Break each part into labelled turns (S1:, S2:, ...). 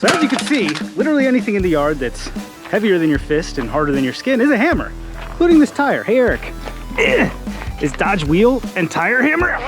S1: So as you can see, literally anything in the yard that's heavier than your fist and harder than your skin is a hammer, including this tire. Hey Eric, is Dodge wheel and tire hammer?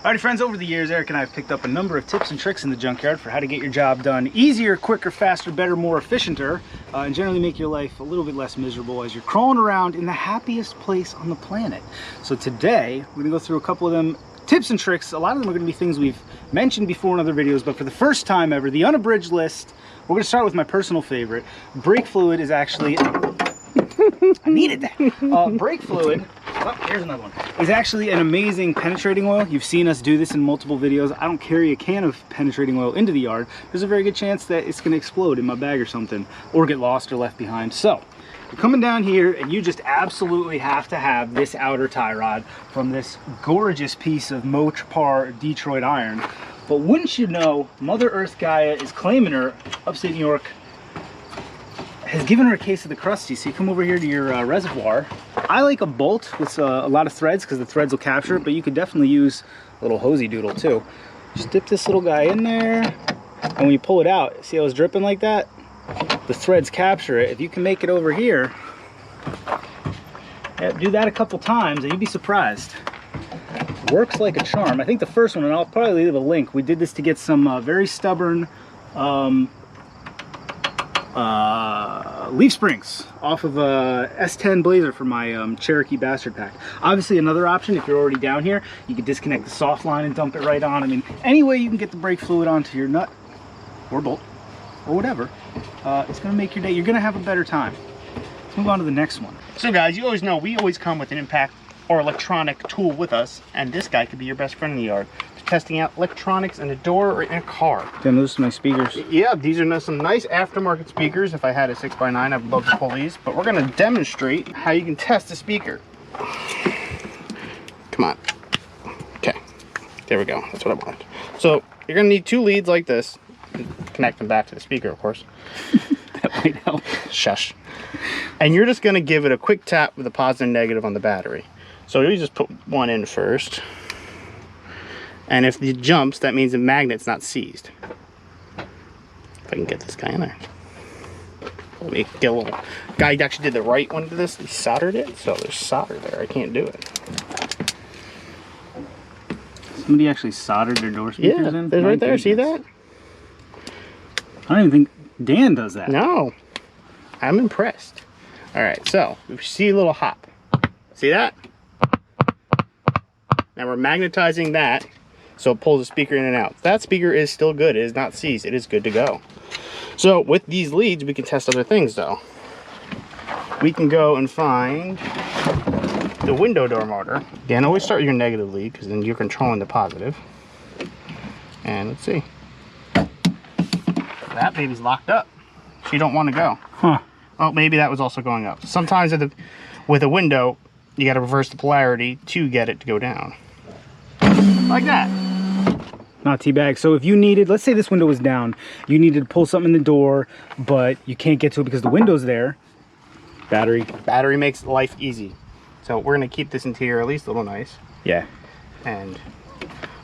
S1: Alrighty friends, over the years, Eric and I have picked up a number of tips and tricks in the junkyard for how to get your job done easier, quicker, faster, better, more efficienter, and generally make your life a little bit less miserable as you're crawling around in the happiest place on the planet. So today, we're gonna go through a couple of them tips and tricks. A lot of them are gonna be things we've mentioned before in other videos, but for the first time ever, the unabridged list, we're gonna start with my personal favorite. Brake fluid is actually, I needed that. Brake fluid, oh, here's another one, is actually an amazing penetrating oil. You've seen us do this in multiple videos. I don't carry a can of penetrating oil into the yard. There's a very good chance that it's gonna explode in my bag or something, or get lost or left behind. So, you're coming down here and you just absolutely have to have this outer tie rod from this gorgeous piece of Mopar Detroit iron. But wouldn't you know, Mother Earth Gaia is claiming her, upstate New York, has given her a case of the crusty. So you come over here to your reservoir. I like a bolt with a lot of threads because the threads will capture it, but you could definitely use a little hosey doodle too. Just dip this little guy in there, and when you pull it out, see how it's dripping like that? The threads capture it. If you can make it over here, do that a couple times and you'd be surprised. Works like a charm. I think the first one, and I'll probably leave a link, we did this to get some very stubborn leaf springs off of a S10 Blazer for my Cherokee Bastard pack. Obviously another option, if you're already down here, you could disconnect the soft line and dump it right on. I mean, any way you can get the brake fluid onto your nut or bolt or whatever, it's gonna make your day. You're gonna have a better time. Let's move on to the next one.
S2: So guys, you always know we always come with an impact or electronic tool with us, and this guy could be your best friend in the yard. Testing out electronics in a door or in a car.
S1: Then those are my speakers.
S2: Yeah, these are some nice aftermarket speakers. If I had a 6x9, I'd love to pull these, but we're gonna demonstrate how you can test a speaker. Come on. Okay, there we go, that's what I wanted. So you're gonna need two leads like this. Connect them back to the speaker, of course.
S1: That might help.
S2: Shush. And you're just gonna give it a quick tap with a positive and negative on the battery. So you just put one in first. And if it jumps, that means the magnet's not seized. If I can get this guy in there. Let me get a little. Guy actually did the right one to this. He soldered it, so there's solder there. I can't do it.
S1: Somebody actually soldered their door speakers in?
S2: Yeah, there's right there. See that?
S1: I don't even think Dan does that.
S2: No. I'm impressed. All right, so we see a little hop. See that? Now we're magnetizing that, so it pulls the speaker in and out. That speaker is still good. It is not seized. It is good to go. So with these leads, we can test other things though. We can go and find the window door motor. Again, always start with your negative lead because then you're controlling the positive. And let's see. That baby's locked up. She don't want to go.
S1: Huh.
S2: Oh, maybe that was also going up. Sometimes with a window, you got to reverse the polarity to get it to go down. Like that.
S1: Not teabag. So if you needed, let's say this window was down, you needed to pull something in the door, but you can't get to it because the window's there. Battery.
S2: Battery makes life easy. So we're going to keep this interior at least a little nice.
S1: Yeah.
S2: And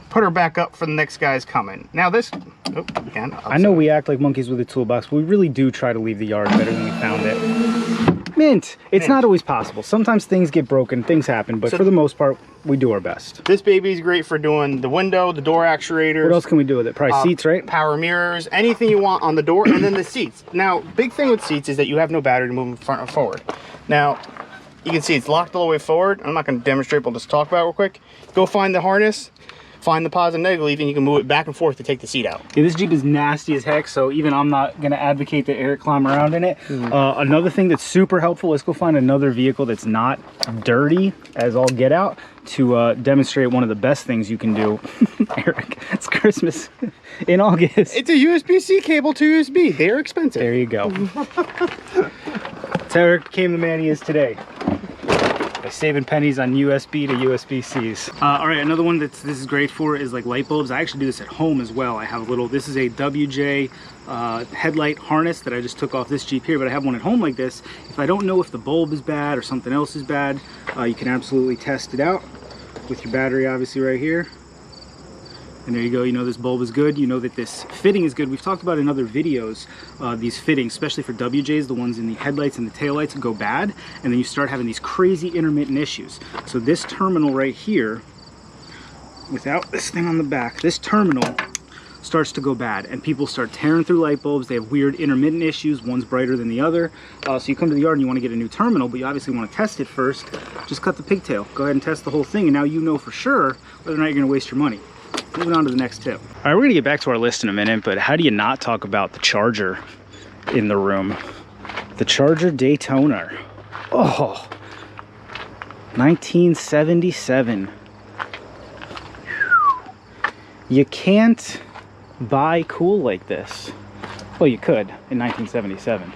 S2: put her back up for the next guy's coming. Now this, oh, again.
S1: I know we act like monkeys with a toolbox, but we really do try to leave the yard better than we found it. Mint. It's not always possible. Sometimes things get broken, things happen, but for the most part, we do our best.
S2: This baby's great for doing the window, the door actuators.
S1: What else can we do with it? Probably seats, right?
S2: Power mirrors, anything you want on the door, and then the seats. Now, big thing with seats is that you have no battery to move in front or forward. Now, you can see it's locked all the way forward. I'm not going to demonstrate, but we'll just talk about it real quick. Go find the harness. Find the positive and negative lead, and you can move it back and forth to take the seat out.
S1: Yeah, this Jeep is nasty as heck, so even I'm not going to advocate that Eric climb around in it. Another thing that's super helpful, let's go find another vehicle that's not dirty as all get out to demonstrate one of the best things you can do. Eric, it's Christmas in August.
S2: It's a USB-C cable to USB. They're expensive.
S1: There you go. That's how Eric became the man he is today. By saving pennies on USB to USB-Cs. All right, another one this is great for is like light bulbs. I actually do this at home as well. I have a little, this is a WJ headlight harness that I just took off this Jeep here, but I have one at home like this. If I don't know if the bulb is bad or something else is bad, you can absolutely test it out with your battery obviously right here. And there you go, you know this bulb is good, you know that this fitting is good. We've talked about in other videos, these fittings, especially for WJs, the ones in the headlights and the taillights go bad, and then you start having these crazy intermittent issues. So this terminal right here, without this thing on the back, this terminal starts to go bad, and people start tearing through light bulbs. They have weird intermittent issues, one's brighter than the other. So you come to the yard and you want to get a new terminal, but you obviously want to test it first. Just cut the pigtail, go ahead and test the whole thing, and now you know for sure whether or not you're going to waste your money. Moving on to the next tip. All right, we're gonna get back to our list in a minute, but how do you not talk about the charger in the room? The Charger Daytona. Oh, 1977. You can't buy cool like this. Well, you could in 1977,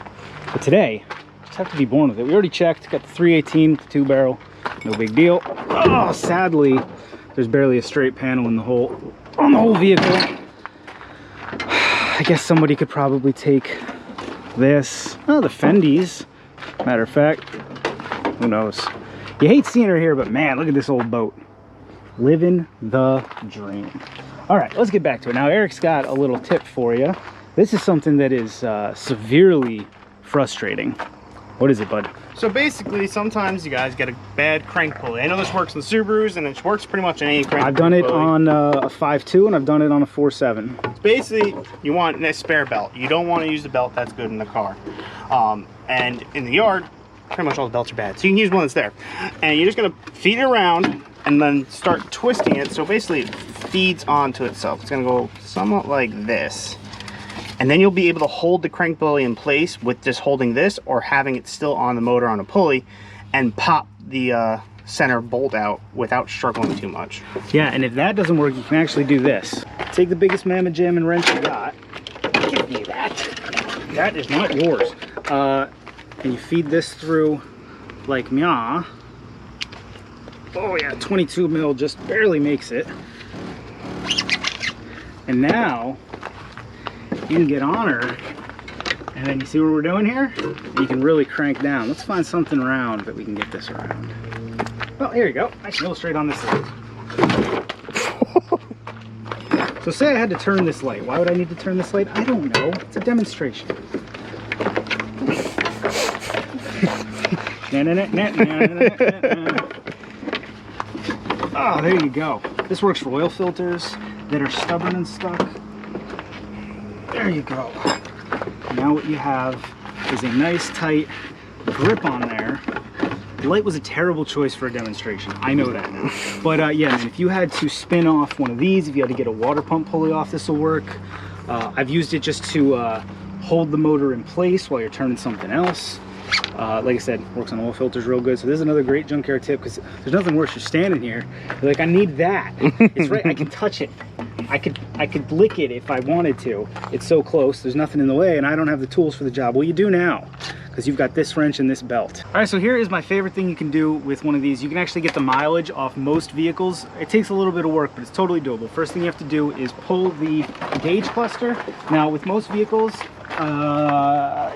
S1: but today, you just have to be born with it. We already checked, got the 318 with the 2-barrel, no big deal. Oh, sadly, there's barely a straight panel in the whole vehicle. I guess somebody could probably take this. Oh, the Fendies. Matter of fact, who knows? You hate seeing her here, but man, look at this old boat. Living the dream. All right, let's get back to it. Now, Eric's got a little tip for you. This is something that is severely frustrating. What is it, bud?
S2: So basically, sometimes you guys get a bad crank pulley. I know this works in Subarus, and it works pretty much in any crank pulley.
S1: I've done it on a 5.2, and I've done it on a 4.7.
S2: Basically, you want a spare belt. You don't want to use the belt that's good in the car. And in the yard, pretty much all the belts are bad. So you can use one that's there. And you're just going to feed it around and then start twisting it. So basically, it feeds onto itself. It's going to go somewhat like this. And then you'll be able to hold the crank pulley in place with just holding this or having it still on the motor on a pulley and pop the center bolt out without struggling too much.
S1: Yeah, and if that doesn't work, you can actually do this. Take the biggest mammoth jam and wrench you got. Give me that. That is not yours. And you feed this through like meow. Oh yeah, 22 mil just barely makes it. And now you can get on her, and then you see what we're doing here? You can really crank down. Let's find something round that we can get this around. Well, here you go. I can illustrate on this light. So say I had to turn this light. Why would I need to turn this light? I don't know. It's a demonstration. Oh, there you go. This works for oil filters that are stubborn and stuck. There you go. Now what you have is a nice tight grip on there. The light was a terrible choice for a demonstration. I know that now. But yeah, man, if you had to spin off one of these, if you had to get a water pump pulley off, this will work. I've used it just to hold the motor in place while you're turning something else. Like I said, works on oil filters real good. So this is another great Junkyard tip, because there's nothing worse. You're standing here, you're like, I need that. It's right, I can touch it. I could lick it if I wanted to. It's so close, there's nothing in the way, and I don't have the tools for the job. Well, you do now, because you've got this wrench and this belt. All right, so here is my favorite thing you can do with one of these. You can actually get the mileage off most vehicles. It takes a little bit of work, but it's totally doable. First thing you have to do is pull the gauge cluster. Now, with most vehicles,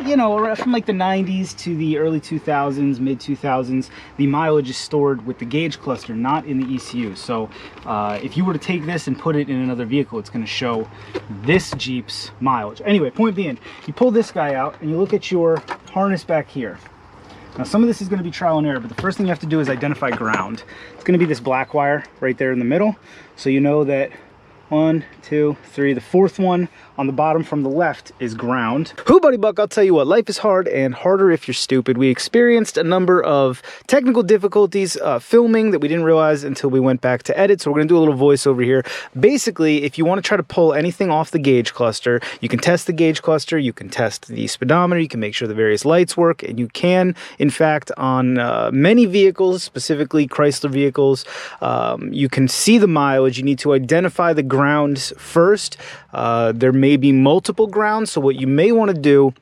S1: you know, from like the 90s to the early 2000s, mid 2000s, the mileage is stored with the gauge cluster, not in the ECU. So if you were to take this and put it in another vehicle, it's going to show this Jeep's mileage. Anyway, point being, you pull this guy out and you look at your harness back here. Now, some of this is going to be trial and error, but the first thing you have to do is identify ground. It's going to be this black wire right there in the middle, so you know that 1, 2, 3, the fourth one on the bottom from the left is ground. Who, buddy buck, I'll tell you what, life is hard, and harder if you're stupid. We experienced a number of technical difficulties filming that we didn't realize until we went back to edit, so we're gonna do a little voiceover here. Basically, if you want to try to pull anything off the gauge cluster, you can test the gauge cluster, you can test the speedometer, you can make sure the various lights work, and you can, in fact, on many vehicles, specifically Chrysler vehicles, you can see the mileage. You need to identify the grounds first. There may be multiple grounds, so what you may want to do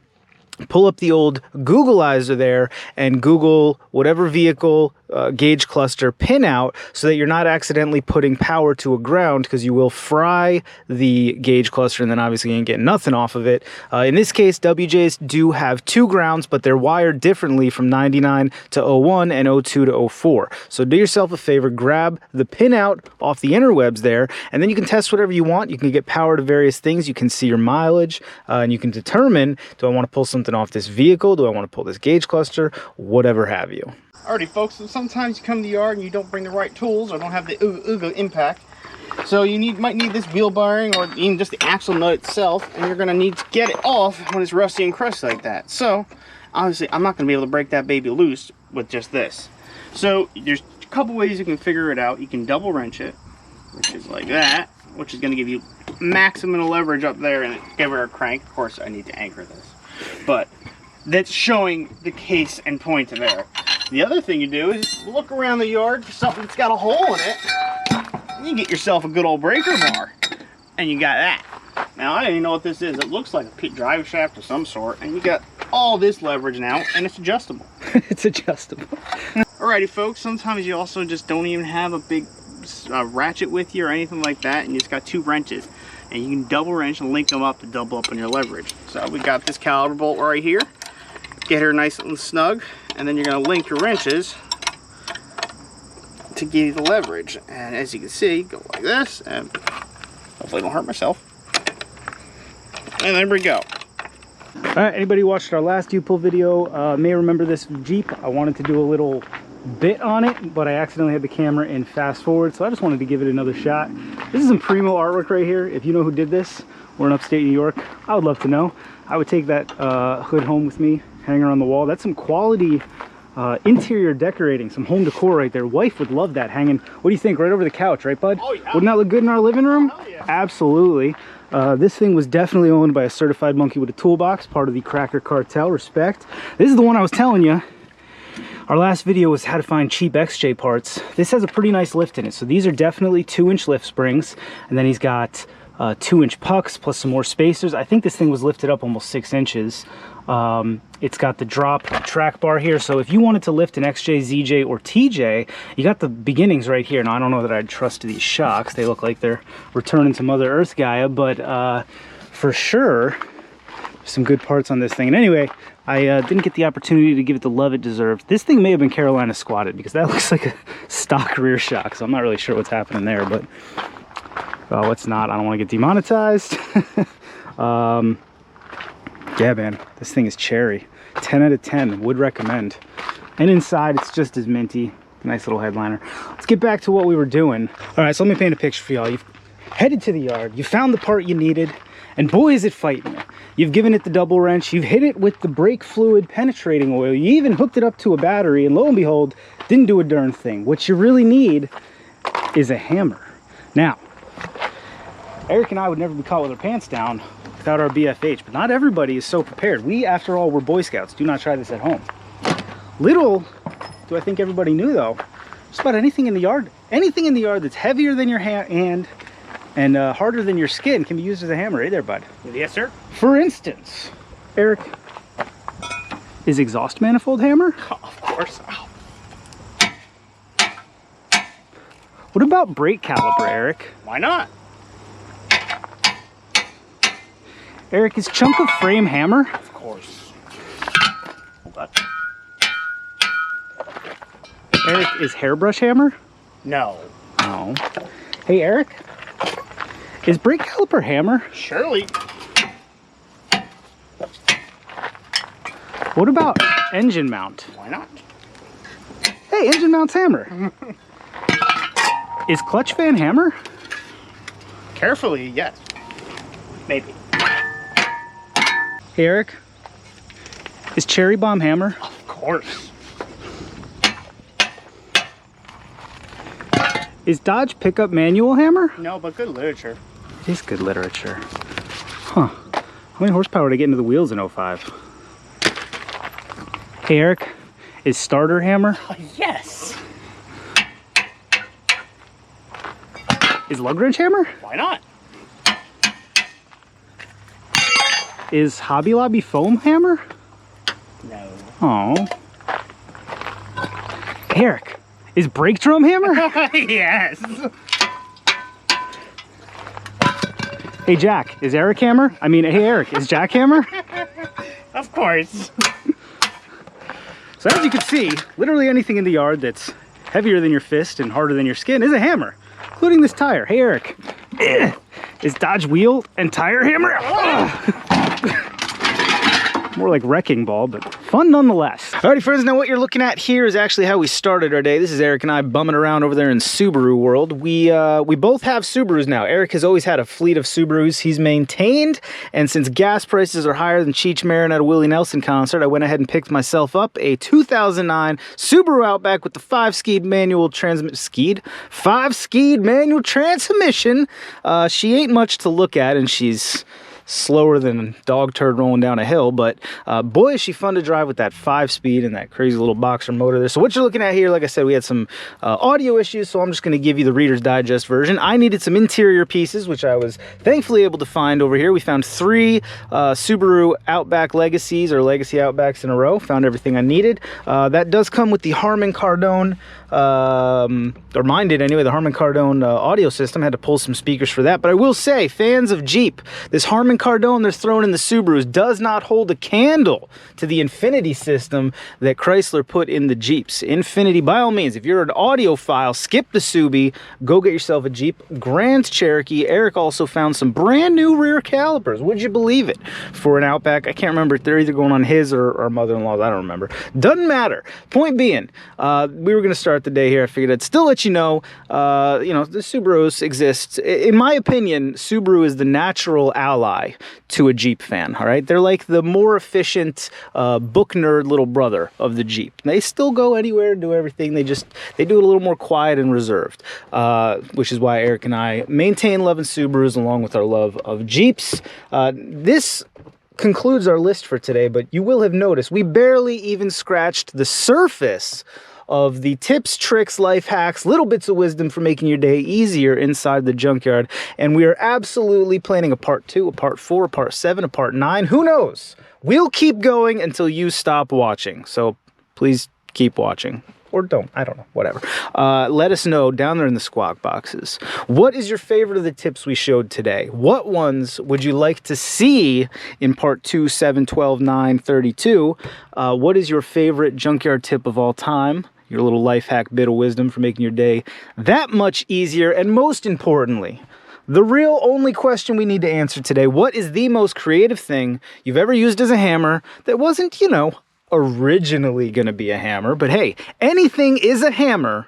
S1: pull up the old Googleizer there and Google whatever vehicle gauge cluster pinout so that you're not accidentally putting power to a ground, because you will fry the gauge cluster and then obviously you ain't getting nothing off of it. In this case, WJs do have 2 grounds, but they're wired differently from 99 to 01 and 02 to 04. So do yourself a favor, grab the pinout off the interwebs there, and then you can test whatever you want. You can get power to various things. You can see your mileage, and you can determine, do I want to pull something off this vehicle? Do I want to pull this gauge cluster? Whatever have you.
S2: Alrighty folks, so sometimes you come to the yard and you don't bring the right tools or don't have the ooga impact. So you might need this wheel bearing or even just the axle nut itself, and you're gonna need to get it off when it's rusty and crusty like that. So obviously I'm not gonna be able to break that baby loose with just this. So there's a couple ways you can figure it out. You can double wrench it, which is like that, which is gonna give you maximum leverage up there and give her a crank. Of course I need to anchor this, but that's showing the case and point there. The other thing you do is look around the yard for something that's got a hole in it. And you get yourself a good old breaker bar. And you got that. Now, I don't even know what this is. It looks like a drive shaft of some sort. And you got all this leverage now, and it's adjustable.
S1: It's adjustable.
S2: Alrighty, folks. Sometimes you also just don't even have a big ratchet with you or anything like that. And you just got 2 wrenches. And you can double wrench and link them up to double up on your leverage. So we got this caliper bolt right here. Get her nice and snug, and then you're going to link your wrenches to give you the leverage. And as you can see, go like this, and hopefully I don't hurt myself. And there we go.
S1: All right, anybody who watched our last U-pull video may remember this Jeep. I wanted to do a little bit on it, but I accidentally had the camera in fast forward, so I just wanted to give it another shot. This is some primo artwork right here. If you know who did this, we're in upstate New York, I would love to know. I would take that hood home with me, hanging on the wall. That's some quality interior decorating, some home decor right there. Wife would love that hanging. What do you think? Right over the couch, right, bud?
S2: Oh, yeah.
S1: Wouldn't that look good in our living room?
S2: Oh, yeah.
S1: Absolutely. This thing was definitely owned by a certified monkey with a toolbox, part of the Cracker Cartel. Respect. This is the one I was telling you. Our last video was how to find cheap XJ parts. This has a pretty nice lift in it. So these are definitely 2-inch lift springs, and then he's got 2-inch pucks plus some more spacers. I think this thing was lifted up almost 6 inches. It's got the drop track bar here, so if you wanted to lift an XJ, ZJ, or TJ, you got the beginnings right here. Now, I don't know that I'd trust these shocks. They look like they're returning to Mother Earth Gaia, but for sure, some good parts on this thing. And anyway, I didn't get the opportunity to give it the love it deserved. This thing may have been Carolina squatted, because that looks like a stock rear shock, so I'm not really sure what's happening there, but what's not, I don't want to get demonetized. Yeah, man, this thing is cherry. 10 out of 10, would recommend. And inside, it's just as minty. Nice little headliner. Let's get back to what we were doing. All right, so let me paint a picture for y'all. You've headed to the yard, you found the part you needed, and boy, is it fighting you. You've given it the double wrench, you've hit it with the brake fluid penetrating oil, you even hooked it up to a battery, and lo and behold, didn't do a darn thing. What you really need is a hammer. Now, Eric and I would never be caught with our pants down without our BFH, but not everybody is so prepared. We, after all, were Boy Scouts. Do not try this at home. Little do I think everybody knew, though, just about anything in the yard that's heavier than your hand and harder than your skin can be used as a hammer. Hey there, bud.
S2: Yes, sir.
S1: For instance, Eric, is exhaust manifold hammer?
S2: Oh, of course. Oh.
S1: What about brake caliper, Eric?
S2: Why not?
S1: Eric, is chunk of frame hammer?
S2: Of course. Hold on.
S1: Eric, is hairbrush hammer?
S2: No.
S1: No. Hey, Eric, is brake caliper hammer?
S2: Surely.
S1: What about engine mount?
S2: Why not?
S1: Hey, engine mount's hammer. Is clutch fan hammer?
S2: Carefully, yes. Maybe.
S1: Hey, Eric, is cherry bomb hammer?
S2: Of course.
S1: Is Dodge pickup manual hammer?
S2: No, but good literature.
S1: It is good literature. Huh. How many horsepower did I get into the wheels in 05? Hey, Eric, is starter hammer?
S2: Oh, yes.
S1: Is lug wrench hammer?
S2: Why not?
S1: Is Hobby Lobby foam hammer?
S2: No.
S1: Oh. Eric, is brake drum hammer?
S2: Yes.
S1: Hey Jack, is Eric hammer? Hey Eric, is Jack hammer?
S2: Of course.
S1: So as you can see, literally anything in the yard that's heavier than your fist and harder than your skin is a hammer, including this tire. Hey Eric, is Dodge wheel and tire hammer? More like wrecking ball, but fun nonetheless. Alrighty friends, now what you're looking at here is actually how we started our day. This is Eric and I bumming around over there in Subaru world. We both have Subarus now. Eric has always had a fleet of Subarus he's maintained, and since gas prices are higher than Cheech Marin at a Willie Nelson concert, I went ahead and picked myself up a 2009 Subaru Outback with the 5-speed manual transmission. She ain't much to look at, and she's slower than a dog turd rolling down a hill, but boy is she fun to drive with that 5-speed and that crazy little boxer motor there. So what you're looking at here, like I said, we had some audio issues, so I'm just going to give you the Reader's Digest version. I needed some interior pieces, which I was thankfully able to find over here. We found 3 Subaru Outback Legacies, or Legacy Outbacks in a row. Found everything I needed. That does come with the Harman Kardon, or mine did anyway, the Harman Kardon audio system. Had to pull some speakers for that, but I will say, fans of Jeep, this Harman Kardon they're throwing in the Subarus does not hold a candle to the Infinity system that Chrysler put in the Jeeps. Infinity, by all means, if you're an audiophile, skip the Subi, go get yourself a Jeep Grand Cherokee. Eric also found some brand new rear calipers, would you believe it, for an Outback. I can't remember if they're either going on his or our mother-in-law's, I don't remember. Doesn't matter. Point being, we were going to start the day here. I figured I'd still let you know, the Subarus exist. In my opinion, Subaru is the natural ally to a Jeep fan, all right? They're like the more efficient book nerd little brother of the Jeep. They still go anywhere and do everything. They do it a little more quiet and reserved, which is why Eric and I maintain love and Subarus along with our love of Jeeps. This concludes our list for today, but you will have noticed we barely even scratched the surface of the tips, tricks, life hacks, little bits of wisdom for making your day easier inside the junkyard. And we are absolutely planning a part 2, a part 4, a part 7, a part 9. Who knows? We'll keep going until you stop watching. So please keep watching. Or don't. I don't know. Whatever. Let us know down there in the squawk boxes. What is your favorite of the tips we showed today? What ones would you like to see in part 2, 7, 12, 9, 32? What is your favorite junkyard tip of all time? Your little life hack bit of wisdom for making your day that much easier. And most importantly, the real only question we need to answer today: what is the most creative thing you've ever used as a hammer that wasn't, originally going to be a hammer? But hey, anything is a hammer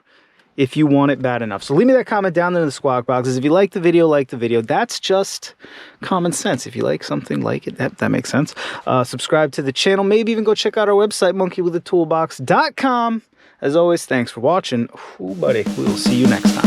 S1: if you want it bad enough. So leave me that comment down there in the squawk boxes. If you like the video. That's just common sense. If you like something, like it. That makes sense. Subscribe to the channel. Maybe even go check out our website, monkeywithatoolbox.com. As always, thanks for watching. Ooh, buddy, we will see you next time.